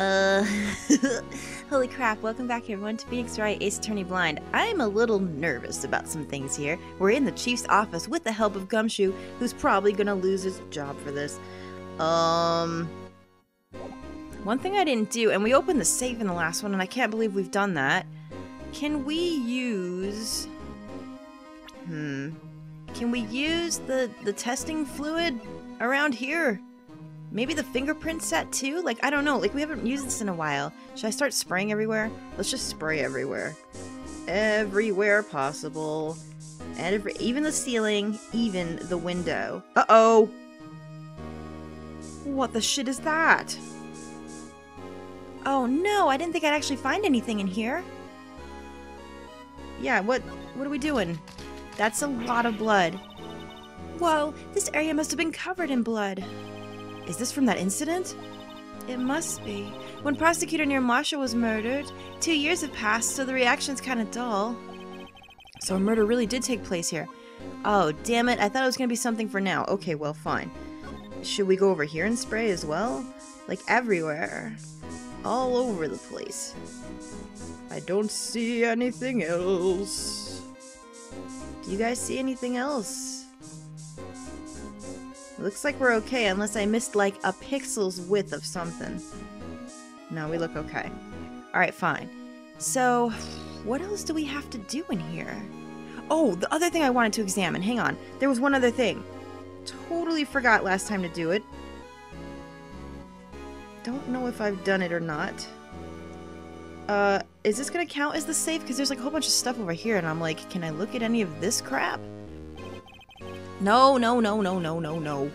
Uh, holy crap, welcome back everyone to Phoenix Wright, Ace Attorney Blind. I'm a little nervous about some things here. We're in the chief's office with the help of Gumshoe, who's probably gonna lose his job for this. One thing I didn't do, and we opened the safe in the last one, and I can't believe we've done that. Can we use... Can we use the testing fluid around here? Maybe the fingerprint set too? Like, I don't know. Like, we haven't used this in a while. Should I start spraying everywhere? Let's just spray everywhere. Everywhere possible. And even the ceiling, even the window. Uh-oh! What the shit is that? Oh no, I didn't think I'd actually find anything in here. Yeah, what are we doing? That's a lot of blood. Whoa, this area must have been covered in blood. Is this from that incident? It must be. When Prosecutor Near Marshall was murdered, 2 years have passed, so the reaction's kind of dull. So a murder really did take place here. Oh, damn it. I thought it was going to be something for now. Okay, well, fine. Should we go over here and spray as well? Like everywhere. All over the place. I don't see anything else. Do you guys see anything else? Looks like we're okay, unless I missed like a pixel's width of something. No, we look okay. Alright, fine. So, what else do we have to do in here? Oh, the other thing I wanted to examine. Hang on. There was one other thing. Totally forgot last time to do it. Don't know if I've done it or not. Is this gonna count as the safe? Because there's like a whole bunch of stuff over here, and I'm like, can I look at any of this crap? No, no, no, no, no, no, no.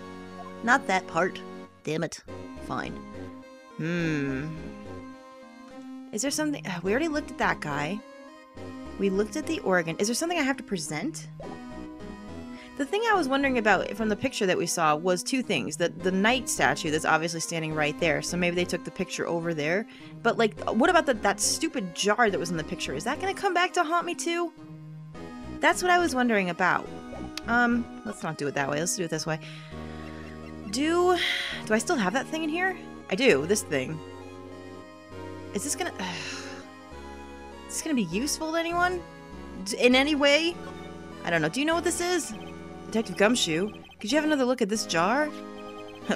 Not that part. Damn it. Fine. Is there something... we already looked at that guy. We looked at the organ. Is there something I have to present? The thing I was wondering about from the picture that we saw was two things. The knight statue that's obviously standing right there. So maybe they took the picture over there. But, like, what about that stupid jar that was in the picture? Is that going to come back to haunt me, too? That's what I was wondering about. Let's not do it that way. Let's do it this way. Do I still have that thing in here? I do. This thing. Is this gonna... is this gonna be useful to anyone? In any way? I don't know. Do you know what this is? Detective Gumshoe, could you have another look at this jar?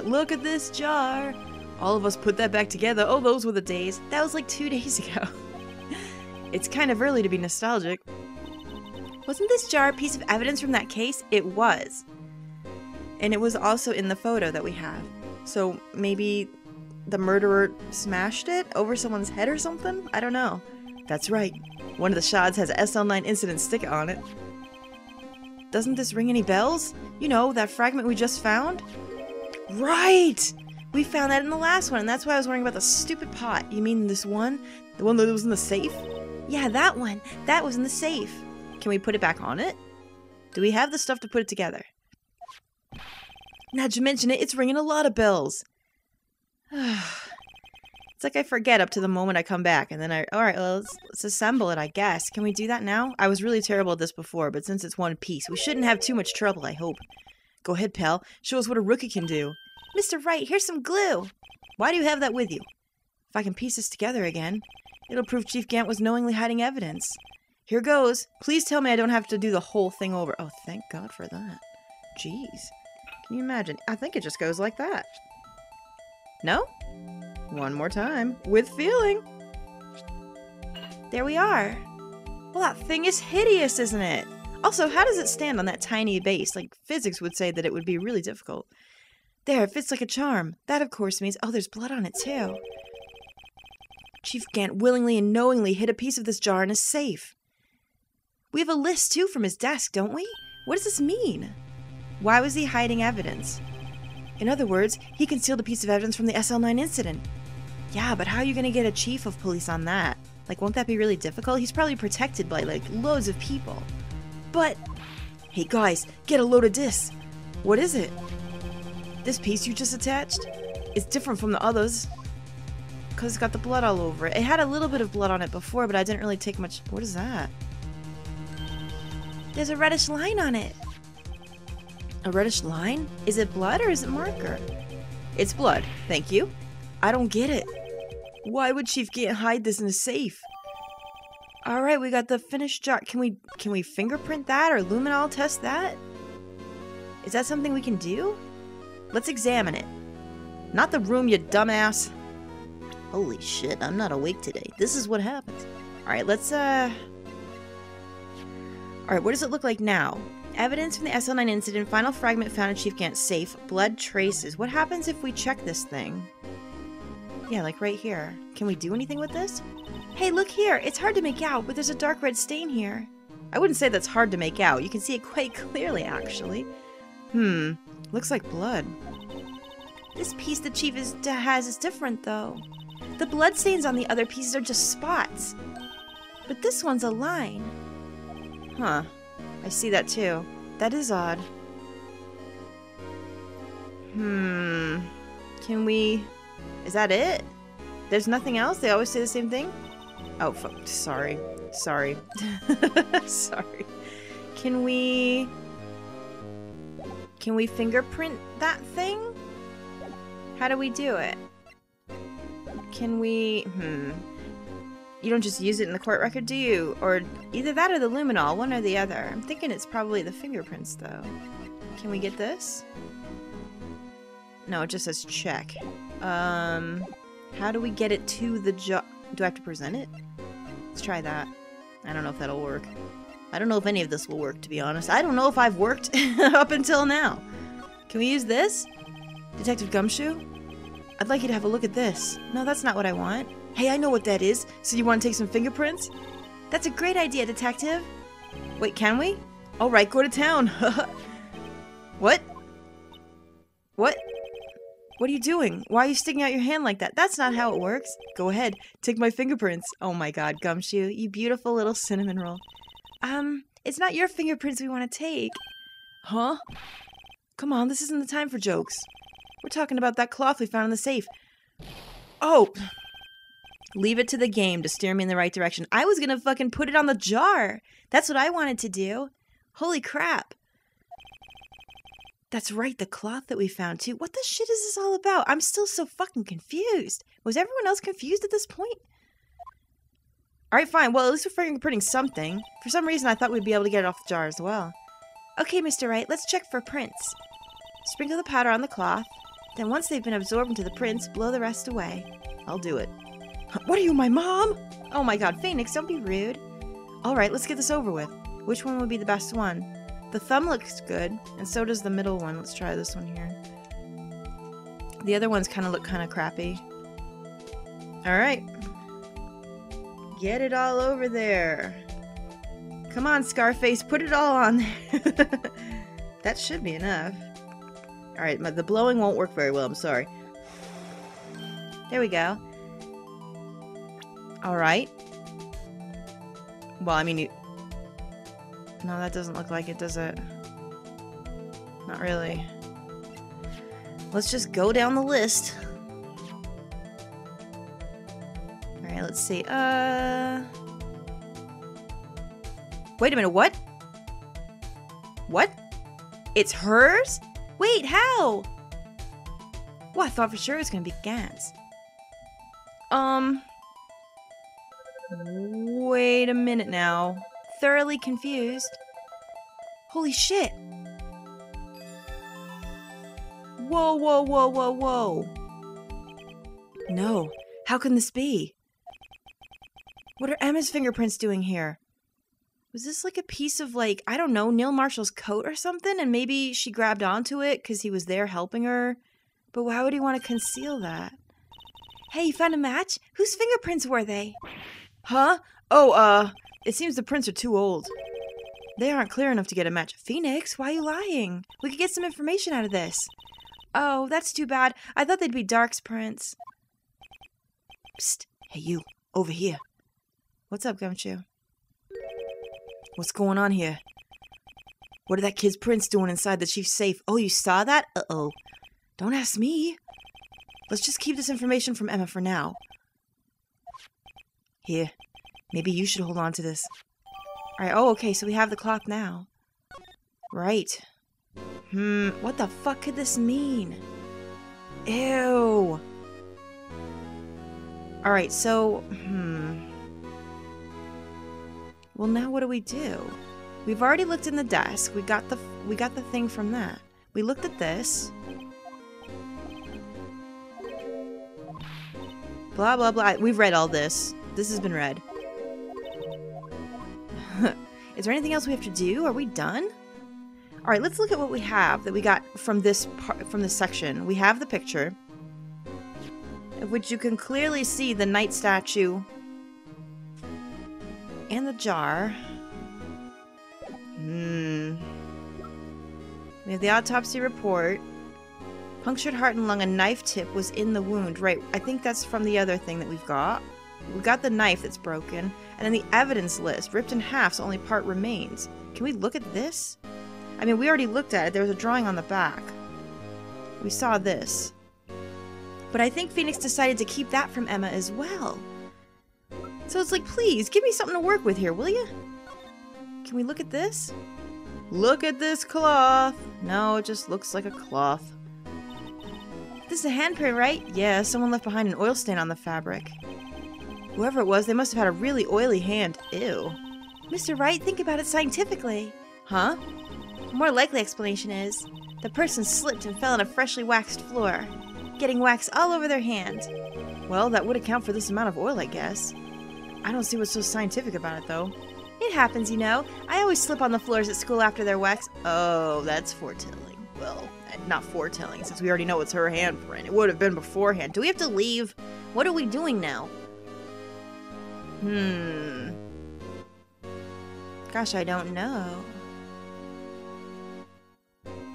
Look at this jar. All of us put that back together. Oh, those were the days. That was like 2 days ago. It's kind of early to be nostalgic. Wasn't this jar a piece of evidence from that case? It was. And it was also in the photo that we have. So maybe the murderer smashed it over someone's head or something? I don't know. That's right. One of the shards has a SL9 incident sticker on it. Doesn't this ring any bells? You know, that fragment we just found? Right! We found that in the last one, and that's why I was wondering about the stupid pot. You mean this one? The one that was in the safe? Yeah, that one. That was in the safe. Can we put it back on it? Do we have the stuff to put it together? Now that you mention it, it's ringing a lot of bells. It's like I forget up to the moment I come back, and then alright, well, let's assemble it, I guess. Can we do that now? I was really terrible at this before, but since it's one piece, we shouldn't have too much trouble, I hope. Go ahead, pal. Show us what a rookie can do. Mr. Wright, here's some glue. Why do you have that with you? If I can piece this together again, it'll prove Chief Gant was knowingly hiding evidence. Here goes. Please tell me I don't have to do the whole thing over. Oh, thank God for that. Jeez. Can you imagine? I think it just goes like that. No? One more time. With feeling. There we are. Well, that thing is hideous, isn't it? Also, how does it stand on that tiny base? Like, physics would say that it would be really difficult. There, it fits like a charm. That, of course, means... Oh, there's blood on it, too. Chief Gant willingly and knowingly hid a piece of this jar in his safe. We have a list, too, from his desk, don't we? What does this mean? Why was he hiding evidence? In other words, he concealed a piece of evidence from the SL9 incident. Yeah, but how are you going to get a chief of police on that? Like, won't that be really difficult? He's probably protected by, like, loads of people. But... Hey, guys, get a load of this. What is it? This piece you just attached? It's different from the others. Because it's got the blood all over it. It had a little bit of blood on it before, but I didn't really take much... What is that? There's a reddish line on it. A reddish line? Is it blood or is it marker? It's blood. Thank you. I don't get it. Why would Chief Gant hide this in a safe? Alright, we got the finished jar. Can we fingerprint that or luminol test that? Is that something we can do? Let's examine it. Not the room, you dumbass. Holy shit, I'm not awake today. This is what happens. Alright, let's, Alright, what does it look like now? Evidence from the SL9 incident, final fragment found in Chief Gant's safe, blood traces. What happens if we check this thing? Yeah, like right here. Can we do anything with this? Hey, look here! It's hard to make out, but there's a dark red stain here. I wouldn't say that's hard to make out. You can see it quite clearly, actually. Looks like blood. This piece the Chief has is different, though. The blood stains on the other pieces are just spots. But this one's a line. Huh. I see that, too. That is odd. Can we... Is that it? There's nothing else? They always say the same thing? Oh, fuck. Sorry. Sorry. Sorry. Can we fingerprint that thing? How do we do it? Can we... You don't just use it in the court record, do you? Or either that or the luminol, one or the other. I'm thinking it's probably the fingerprints, though. Can we get this? No, it just says check. How do we get it to the jar? Do I have to present it? Let's try that. I don't know if that'll work. I don't know if any of this will work, to be honest. I don't know if I've worked up until now. Can we use this? Detective Gumshoe? I'd like you to have a look at this. No, that's not what I want. Hey, I know what that is. So you want to take some fingerprints? That's a great idea, Detective. Wait, can we? Alright, go to town. What? What? What are you doing? Why are you sticking out your hand like that? That's not how it works. Go ahead. Take my fingerprints. Oh my god, Gumshoe. You beautiful little cinnamon roll. It's not your fingerprints we want to take. Huh? Come on, this isn't the time for jokes. We're talking about that cloth we found in the safe. Oh! Leave it to the game to steer me in the right direction. I was gonna fucking put it on the jar. That's what I wanted to do. Holy crap. That's right, the cloth that we found too. What the shit is this all about? I'm still so fucking confused. Was everyone else confused at this point? Alright, fine. Well, at least we're fingerprinting something. For some reason, I thought we'd be able to get it off the jar as well. Okay, Mr. Wright, let's check for prints. Sprinkle the powder on the cloth. Then once they've been absorbed into the prints, blow the rest away. I'll do it. What are you, my mom? Oh my god, Phoenix, don't be rude. Alright, let's get this over with. Which one would be the best one? The thumb looks good, and so does the middle one. Let's try this one here. The other ones look kind of crappy. Alright. Get it all over there. Come on, Scarface, put it all on there. That should be enough. Alright, the blowing won't work very well, I'm sorry. There we go. Alright. Well, I mean, no, that doesn't look like it, does it? Not really. Let's just go down the list. Alright, let's see. Wait a minute, what? What? It's hers? Wait, how? Well, I thought for sure it was gonna be Gant's. Wait a minute now. Thoroughly confused. Holy shit. Whoa, whoa, whoa, whoa, whoa. No. How can this be? What are Emma's fingerprints doing here? Was this like a piece of, like, I don't know, Neil Marshall's coat or something? And maybe she grabbed onto it because he was there helping her? But why would he want to conceal that? Hey, you found a match? Whose fingerprints were they? Huh? Oh, it seems the prints are too old. They aren't clear enough to get a match. Phoenix, why are you lying? We could get some information out of this. Oh, that's too bad. I thought they'd be Dark's prints. Psst. Hey, you. Over here. What's up, Gumshoe? What's going on here? What are that kid's prints doing inside the chief's safe? Oh, you saw that? Uh-oh. Don't ask me. Let's just keep this information from Emma for now. Here. Maybe you should hold on to this. Alright, oh, okay, so we have the cloth now. Right. What the fuck could this mean? Ew. Alright, so... Well, now what do we do? We've already looked in the desk. We got the thing from that. We looked at this. Blah, blah, blah. We've read all this. This has been read. Is there anything else we have to do? Are we done? Alright, let's look at what we have that we got from this part, from this section. We have the picture, of which you can clearly see the knight statue and the jar. We have the autopsy report. Punctured heart and lung, a knife tip was in the wound. Right, I think that's from the other thing that we've got. We've got the knife that's broken. And then the evidence list. Ripped in half, so only part remains. Can we look at this? I mean, we already looked at it. There was a drawing on the back. We saw this. But I think Phoenix decided to keep that from Emma as well. So it's like, please, give me something to work with here, will you? Can we look at this? Look at this cloth. No, it just looks like a cloth. This is a handprint, right? Yeah, someone left behind an oil stain on the fabric. Whoever it was, they must have had a really oily hand. Ew. Mr. Wright, think about it scientifically. Huh? The more likely explanation is, the person slipped and fell on a freshly waxed floor, getting wax all over their hand. Well, that would account for this amount of oil, I guess. I don't see what's so scientific about it, though. It happens, you know. I always slip on the floors at school after their wax. Oh, that's foretelling. Well, not foretelling, since we already know it's her handprint. It would have been beforehand. Do we have to leave? What are we doing now? Gosh, I don't know.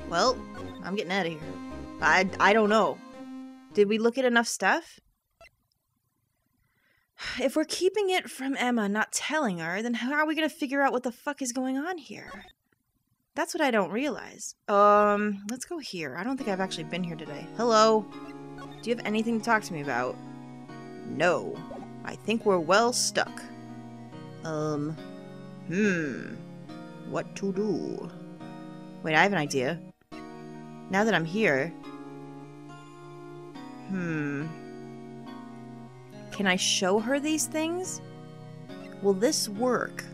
Well, I'm getting out of here. I don't know. Did we look at enough stuff? If we're keeping it from Emma, not telling her, then how are we gonna figure out what the fuck is going on here? That's what I don't realize. Let's go here. I don't think I've actually been here today. Hello? Do you have anything to talk to me about? No. I think we're well stuck. What to do? Wait, I have an idea. Now that I'm here... Can I show her these things? Will this work?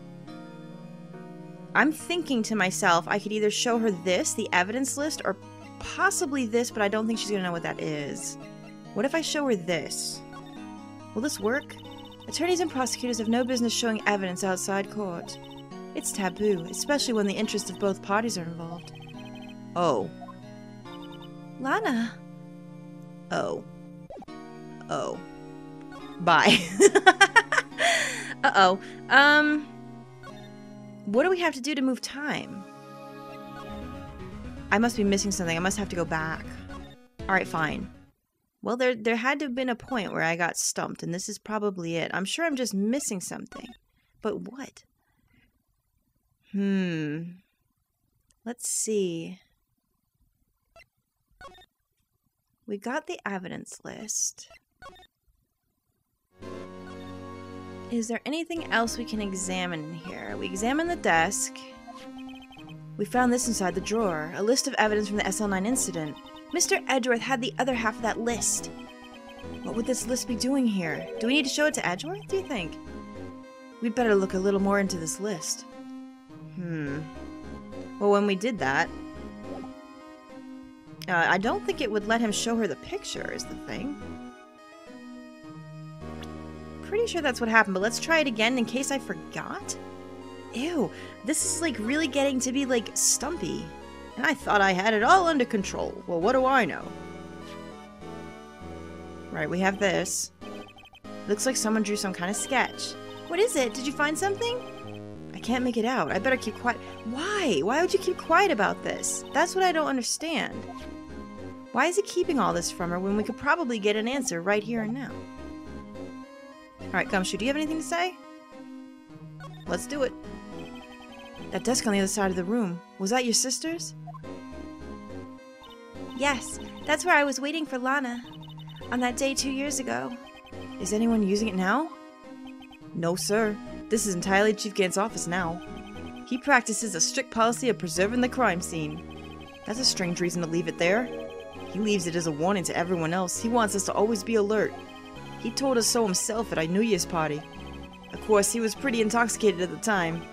I'm thinking to myself, I could either show her this, the evidence list, or possibly this, but I don't think she's gonna know what that is. What if I show her this? Will this work? Attorneys and prosecutors have no business showing evidence outside court. It's taboo, especially when the interests of both parties are involved. Oh. Lana. Oh. Oh. Bye. Uh-oh. What do we have to do to move time? I must be missing something. I must have to go back. Alright, fine. Well, there had to have been a point where I got stumped, and this is probably it. I'm sure I'm just missing something. But what? Let's see. We got the evidence list. Is there anything else we can examine in here? We examined the desk. We found this inside the drawer. A list of evidence from the SL9 incident. Mr. Edgeworth had the other half of that list. What would this list be doing here? Do we need to show it to Edgeworth, do you think? We'd better look a little more into this list. Well, when we did that... I don't think it would let him show her the picture, is the thing. Pretty sure that's what happened, but let's try it again in case I forgot. Ew, this is like really getting to be like stumpy. And I thought I had it all under control. Well, what do I know? Right, we have this. Looks like someone drew some kind of sketch. What is it? Did you find something? I can't make it out. I better keep quiet. Why? Why would you keep quiet about this? That's what I don't understand. Why is he keeping all this from her when we could probably get an answer right here and now? Alright, Gumshoe, do you have anything to say? Let's do it. That desk on the other side of the room. Was that your sister's? Yes, that's where I was waiting for Lana. On that day 2 years ago. Is anyone using it now? No, sir. This is entirely Chief Gant's office now. He practices a strict policy of preserving the crime scene. That's a strange reason to leave it there. He leaves it as a warning to everyone else. He wants us to always be alert. He told us so himself at our New Year's party. Of course, he was pretty intoxicated at the time.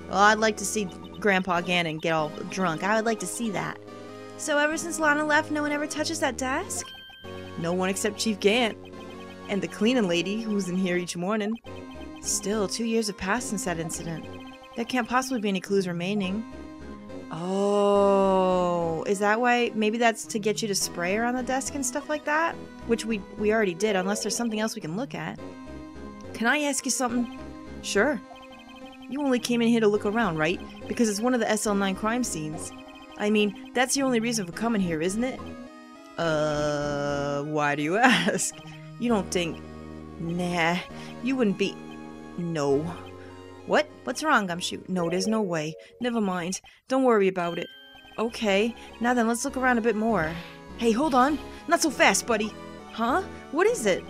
Well, I'd like to see Grandpa Gannon get all drunk. I would like to see that. So ever since Lana left, no one ever touches that desk? No one except Chief Gant. And the cleaning lady who's in here each morning. Still, 2 years have passed since that incident. There can't possibly be any clues remaining. Oh, is that why? Maybe that's to get you to spray her on the desk and stuff like that? Which we already did, unless there's something else we can look at. Can I ask you something? Sure. You only came in here to look around, right? Because it's one of the SL9 crime scenes. I mean, that's your only reason for coming here, isn't it? Why do you ask? You don't think... Nah, you wouldn't be... No. What? What's wrong, Gumshoe? No, there's no way. Never mind. Don't worry about it. Okay, now then, let's look around a bit more. Hey, hold on. Not so fast, buddy. Huh? What is it?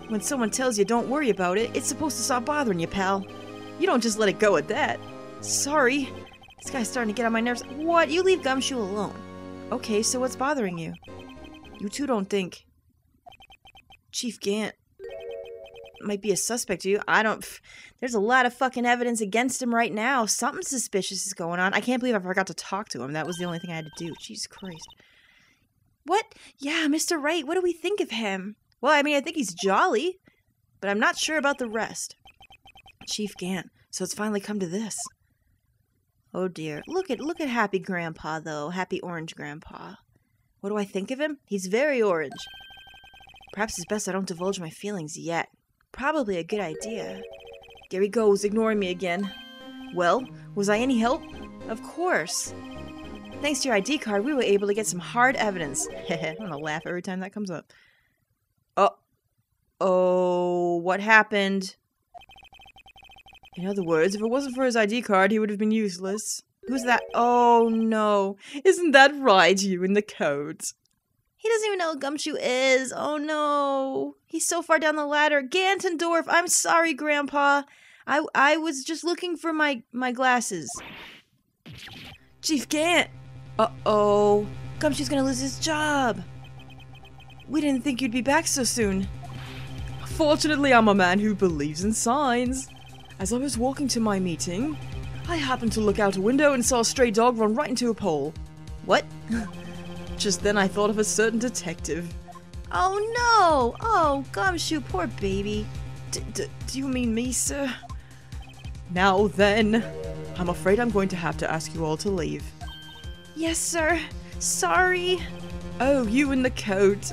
When someone tells you don't worry about it, it's supposed to stop bothering you, pal. You don't just let it go at that. Sorry. This guy's starting to get on my nerves. What? You leave Gumshoe alone. Okay, so what's bothering you? You two don't think... Chief Gant might be a suspect to you? I don't... There's a lot of fucking evidence against him right now. Something suspicious is going on. I can't believe I forgot to talk to him. That was the only thing I had to do. Jesus Christ. What? Yeah, Mr. Wright, what do we think of him? Well, I mean, I think he's jolly, but I'm not sure about the rest. Chief Gant, so it's finally come to this. Oh dear. Look at Happy Grandpa, though. Happy Orange Grandpa. What do I think of him? He's very orange. Perhaps it's best I don't divulge my feelings yet. Probably a good idea. There he goes, ignoring me again. Well, was I any help? Of course. Thanks to your ID card, we were able to get some hard evidence. I'm gonna laugh every time that comes up. Oh, what happened? In other words, if it wasn't for his ID card, he would have been useless. Who's that? Oh, no. Isn't that right, you in the coat? He doesn't even know what Gumshoe is. Oh, no. He's so far down the ladder. Gantendorf, I'm sorry, Grandpa. I was just looking for my glasses. Chief Gant. Uh-oh. Gumshoe's gonna lose his job. We didn't think you'd be back so soon. Fortunately, I'm a man who believes in signs. As I was walking to my meeting, I happened to look out a window and saw a stray dog run right into a pole. What? Just then I thought of a certain detective. Oh no! Oh, Gumshoe, poor baby. Do you mean me, sir? Now then, I'm afraid I'm going to have to ask you all to leave. Yes, sir. Sorry. Oh, you in the coat.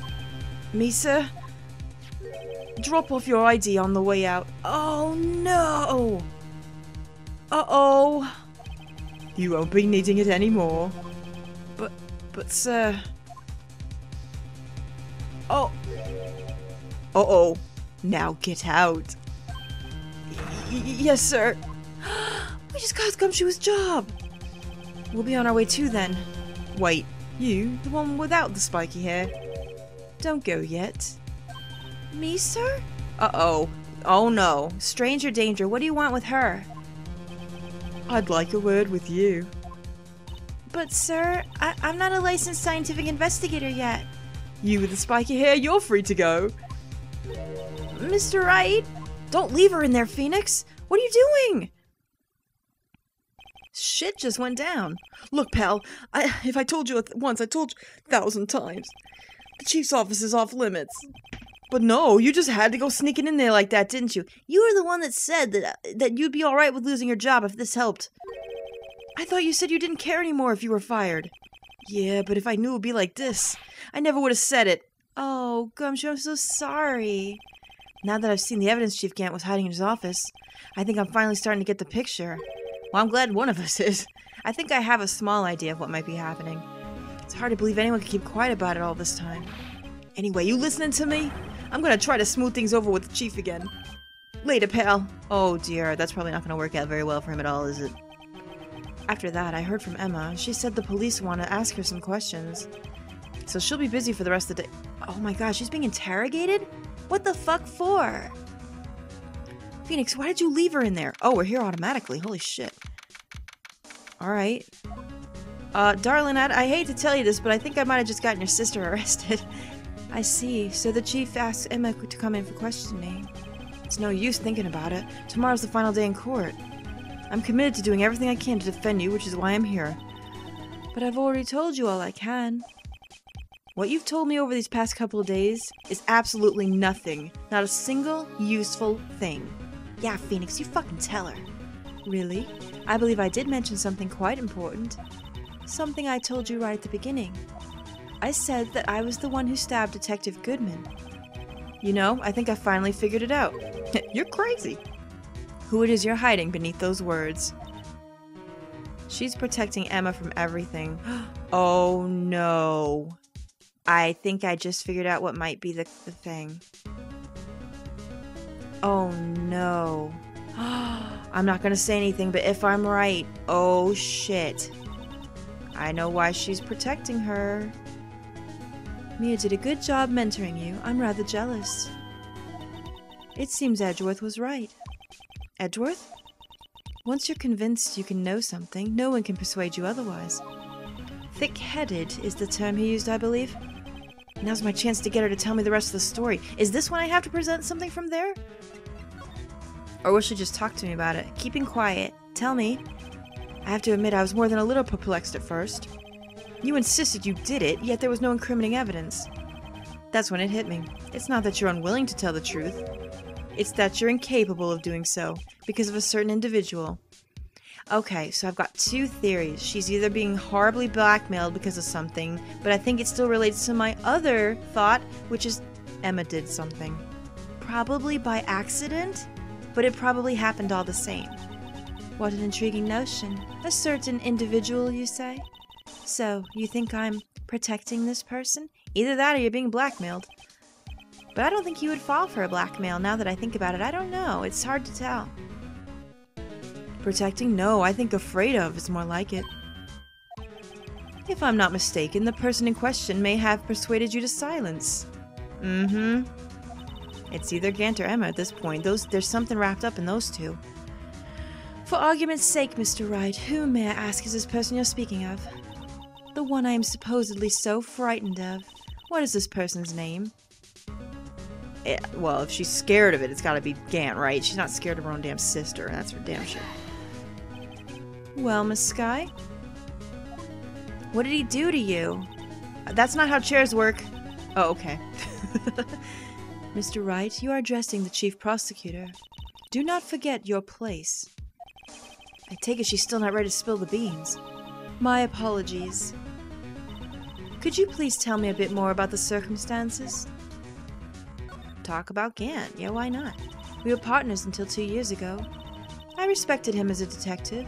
Me, sir? Drop off your ID on the way out. Oh, no! Uh-oh. You won't be needing it anymore. But, sir... Oh. Uh-oh. Now get out. Yes, sir. We just got Gumshoe's job. We'll be on our way too, then. Wait, you? The one without the spiky hair? Don't go yet. Me, sir? Uh-oh. Oh, no. Stranger danger. What do you want with her? I'd like a word with you. But, sir, I'm not a licensed scientific investigator yet. You with the spiky hair, you're free to go. Mr. Wright? Don't leave her in there, Phoenix. What are you doing? Shit just went down. Look, pal, if I told you once, I told you 1,000 times. The chief's office is off limits. But no, you just had to go sneaking in there like that, didn't you? You were the one that said that you'd be alright with losing your job if this helped. I thought you said you didn't care anymore if you were fired. Yeah, but if I knew it would be like this, I never would have said it. Oh, Gumshoe, I'm so sorry. Now that I've seen the evidence Chief Gant was hiding in his office, I think I'm finally starting to get the picture. Well, I'm glad one of us is. I think I have a small idea of what might be happening. It's hard to believe anyone could keep quiet about it all this time. Anyway, you listening to me? I'm gonna try to smooth things over with the Chief again. Later, pal. Oh dear, that's probably not gonna work out very well for him at all, is it? After that, I heard from Emma. She said the police want to ask her some questions. So she'll be busy for the rest of the day. Oh my gosh, she's being interrogated? What the fuck for? Phoenix, why did you leave her in there? Oh, we're here automatically. Holy shit. Alright. Darling, I hate to tell you this, but I think I might have just gotten your sister arrested. I see. So the chief asked Emma to come in for questioning. It's no use thinking about it. Tomorrow's the final day in court. I'm committed to doing everything I can to defend you, which is why I'm here. But I've already told you all I can. What you've told me over these past couple of days is absolutely nothing. Not a single useful thing. Yeah, Phoenix, you fucking tell her. Really? I believe I did mention something quite important. Something I told you right at the beginning. I said that I was the one who stabbed Detective Goodman. You know, I think I finally figured it out. You're crazy. Who it is you're hiding beneath those words. She's protecting Emma from everything. Oh no. I think I just figured out what might be the thing. Oh no. I'm not gonna say anything, but if I'm right, oh shit. I know why she's protecting her. Mia did a good job mentoring you. I'm rather jealous. It seems Edgeworth was right. Edgeworth? Once you're convinced you can know something, no one can persuade you otherwise. Thick-headed is the term he used, I believe. Now's my chance to get her to tell me the rest of the story. Is this when I have to present something from there? Or will she just talk to me about it? Keeping quiet. Tell me. I have to admit I was more than a little perplexed at first. You insisted you did it, yet there was no incriminating evidence. That's when it hit me. It's not that you're unwilling to tell the truth. It's that you're incapable of doing so, because of a certain individual. Okay, so I've got two theories. She's either being horribly blackmailed because of something, but I think it still relates to my other thought, which is Emma did something. Probably by accident, but it probably happened all the same. What an intriguing notion. A certain individual, you say? So, you think I'm protecting this person? Either that or you're being blackmailed. But I don't think you would fall for a blackmail now that I think about it. I don't know. It's hard to tell. Protecting? No, I think afraid of is more like it. If I'm not mistaken, the person in question may have persuaded you to silence. Mm-hmm. It's either Gant or Emma at this point. There's something wrapped up in those two. For argument's sake, Mr. Wright, who, may I ask, is this person you're speaking of? The one I am supposedly so frightened of. What is this person's name? Well, if she's scared of it, it's gotta be Gant, right? She's not scared of her own damn sister, and that's for damn sure. Well, Miss Skye? What did he do to you? That's not how chairs work. Oh, okay. Mr. Wright, you are addressing the chief prosecutor. Do not forget your place. I take it she's still not ready to spill the beans. My apologies. Could you please tell me a bit more about the circumstances? Talk about Gant. Yeah, why not? We were partners until 2 years ago. I respected him as a detective.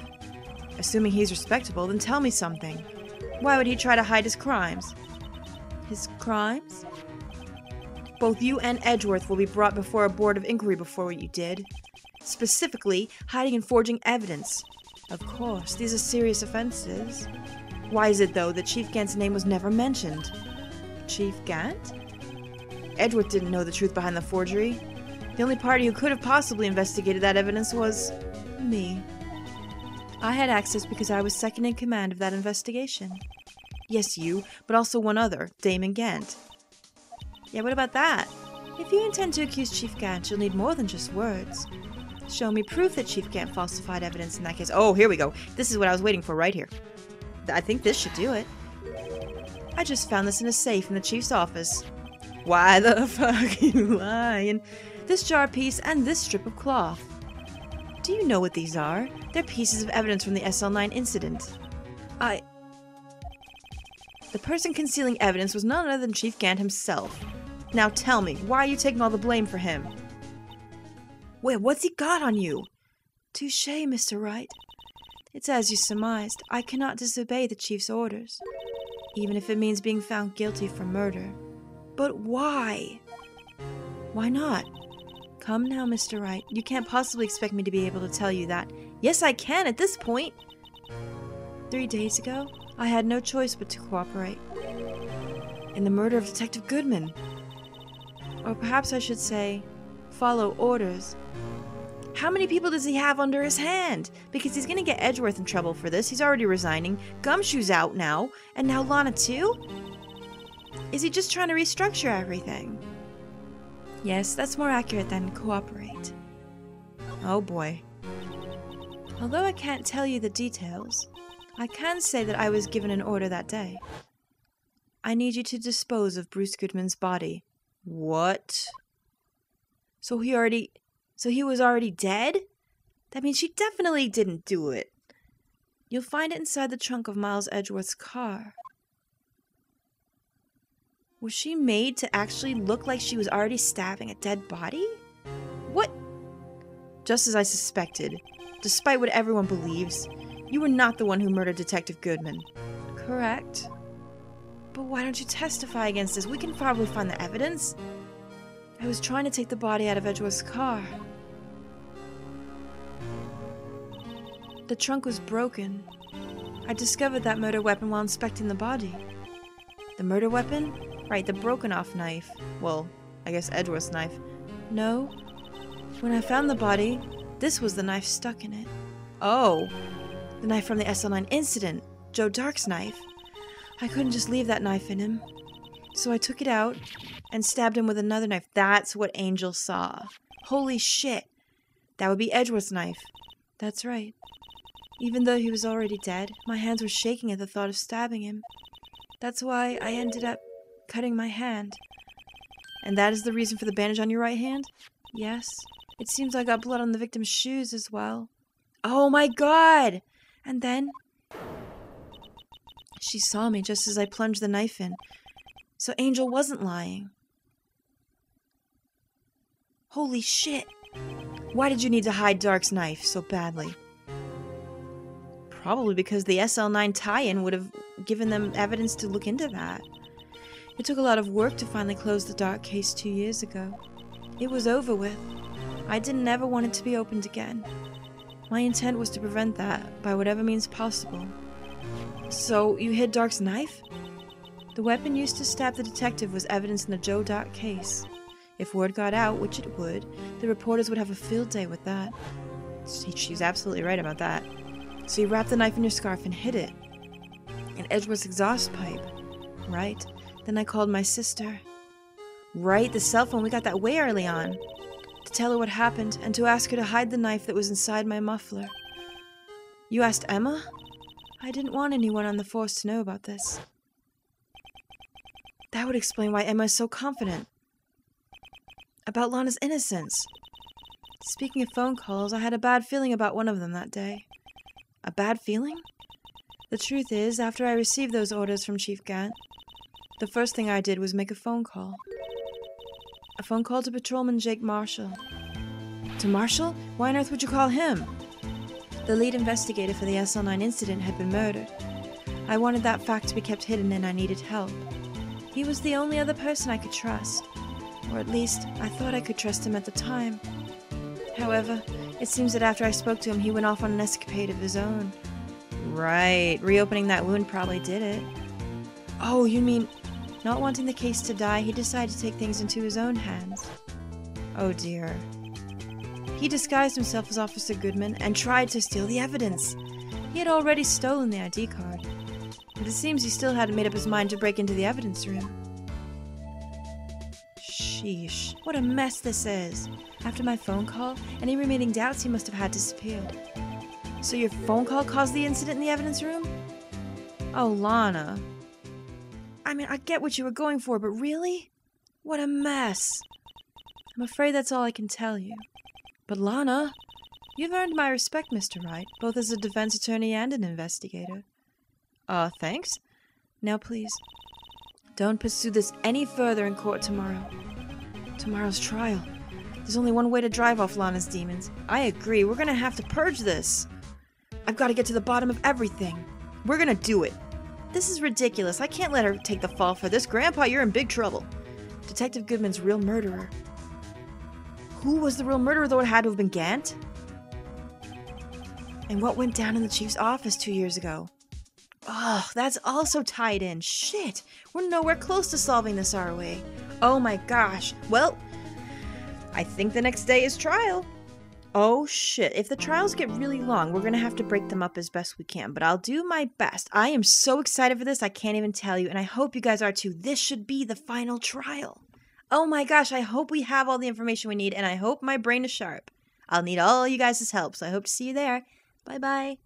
Assuming he's respectable, then tell me something. Why would he try to hide his crimes? His crimes? Both you and Edgeworth will be brought before a board of inquiry before what you did. Specifically, hiding and forging evidence. Of course, these are serious offenses. Why is it, though, that Chief Gant's name was never mentioned? Chief Gant? Edgeworth didn't know the truth behind the forgery. The only party who could have possibly investigated that evidence was me. I had access because I was second in command of that investigation. Yes, you, but also one other, Damon Gant. Yeah, what about that? If you intend to accuse Chief Gant, you'll need more than just words. Show me proof that Chief Gant falsified evidence in that case. Oh, here we go. This is what I was waiting for right here. I think this should do it. I just found this in a safe in the chief's office. Why the fuck are you lying? This jar piece and this strip of cloth. Do you know what these are? They're pieces of evidence from the SL9 incident. The person concealing evidence was none other than Chief Gant himself. Now tell me, why are you taking all the blame for him? Wait, what's he got on you? Touché, Mr. Wright. It's as you surmised. I cannot disobey the chief's orders, even if it means being found guilty for murder. But why? Why not? Come now, Mr. Wright. You can't possibly expect me to be able to tell you that. Yes, I can at this point. 3 days ago, I had no choice but to cooperate. In the murder of Detective Goodman. Or perhaps I should say, follow orders. How many people does he have under his hand? Because he's gonna get Edgeworth in trouble for this. He's already resigning. Gumshoe's out now. And now Lana too? Is he just trying to restructure everything? Yes, that's more accurate than cooperate. Oh boy. Although I can't tell you the details, I can say that I was given an order that day. I need you to dispose of Bruce Goodman's body. What? So he was already dead? That means she definitely didn't do it. You'll find it inside the trunk of Miles Edgeworth's car. Was she made to actually look like she was already stabbing a dead body? What? Just as I suspected. Despite what everyone believes, you were not the one who murdered Detective Goodman. Correct. But why don't you testify against us? We can probably find the evidence. I was trying to take the body out of Edgeworth's car. The trunk was broken. I discovered that murder weapon while inspecting the body. The murder weapon? Right, the broken-off knife. Well, I guess Edgeworth's knife. No. When I found the body, this was the knife stuck in it. Oh, the knife from the SL9 incident. Joe Dark's knife. I couldn't just leave that knife in him. So I took it out and stabbed him with another knife. That's what Angel saw. Holy shit. That would be Edgeworth's knife. That's right. Even though he was already dead, my hands were shaking at the thought of stabbing him. That's why I ended up cutting my hand. And that is the reason for the bandage on your right hand? Yes. It seems I got blood on the victim's shoes as well. Oh my god! And then she saw me just as I plunged the knife in. So Angel wasn't lying. Holy shit! Why did you need to hide Dark's knife so badly? Probably because the SL9 tie-in would have given them evidence to look into that. It took a lot of work to finally close the Dark case 2 years ago. It was over with. I didn't ever want it to be opened again. My intent was to prevent that by whatever means possible. So, you hid Dark's knife? The weapon used to stab the detective was evidence in the Joe Dark case. If word got out, which it would, the reporters would have a field day with that. She's absolutely right about that. So you wrapped the knife in your scarf and hid it. In Edgeworth's exhaust pipe. Right. Then I called my sister. Right, the cell phone we got that way early on. To tell her what happened and to ask her to hide the knife that was inside my muffler. You asked Emma? I didn't want anyone on the force to know about this. That would explain why Emma is so confident. About Lana's innocence. Speaking of phone calls, I had a bad feeling about one of them that day. A bad feeling? The truth is, after I received those orders from Chief Gant, the first thing I did was make a phone call. A phone call to Patrolman Jake Marshall. To Marshall? Why on earth would you call him? The lead investigator for the SL9 incident had been murdered. I wanted that fact to be kept hidden and I needed help. He was the only other person I could trust. Or at least, I thought I could trust him at the time. However, it seems that after I spoke to him, he went off on an escapade of his own. Right, reopening that wound probably did it. Oh, you mean, not wanting the case to die, he decided to take things into his own hands. Oh dear. He disguised himself as Officer Goodman and tried to steal the evidence. He had already stolen the ID card. But it seems he still hadn't made up his mind to break into the evidence room. Sheesh, what a mess this is. After my phone call, any remaining doubts he must have had disappeared. So your phone call caused the incident in the evidence room? Oh, Lana. I mean, I get what you were going for, but really? What a mess. I'm afraid that's all I can tell you. But Lana, you've earned my respect, Mr. Wright, both as a defense attorney and an investigator. Thanks. Now please, don't pursue this any further in court tomorrow. Tomorrow's trial. There's only one way to drive off Lana's demons. I agree, we're gonna have to purge this. I've got to get to the bottom of everything. We're gonna do it. This is ridiculous. I can't let her take the fall for this. Grandpa, you're in big trouble. Detective Goodman's real murderer. Who was the real murderer, though? It had to have been Gant? And what went down in the chief's office 2 years ago? Oh, that's also tied in. Shit, we're nowhere close to solving this, are we? Oh my gosh. Well, I think the next day is trial. Oh shit, if the trials get really long, we're gonna have to break them up as best we can, but I'll do my best. I am so excited for this, I can't even tell you, and I hope you guys are too. This should be the final trial. Oh my gosh, I hope we have all the information we need, and I hope my brain is sharp. I'll need all you guys' help, so I hope to see you there. Bye-bye.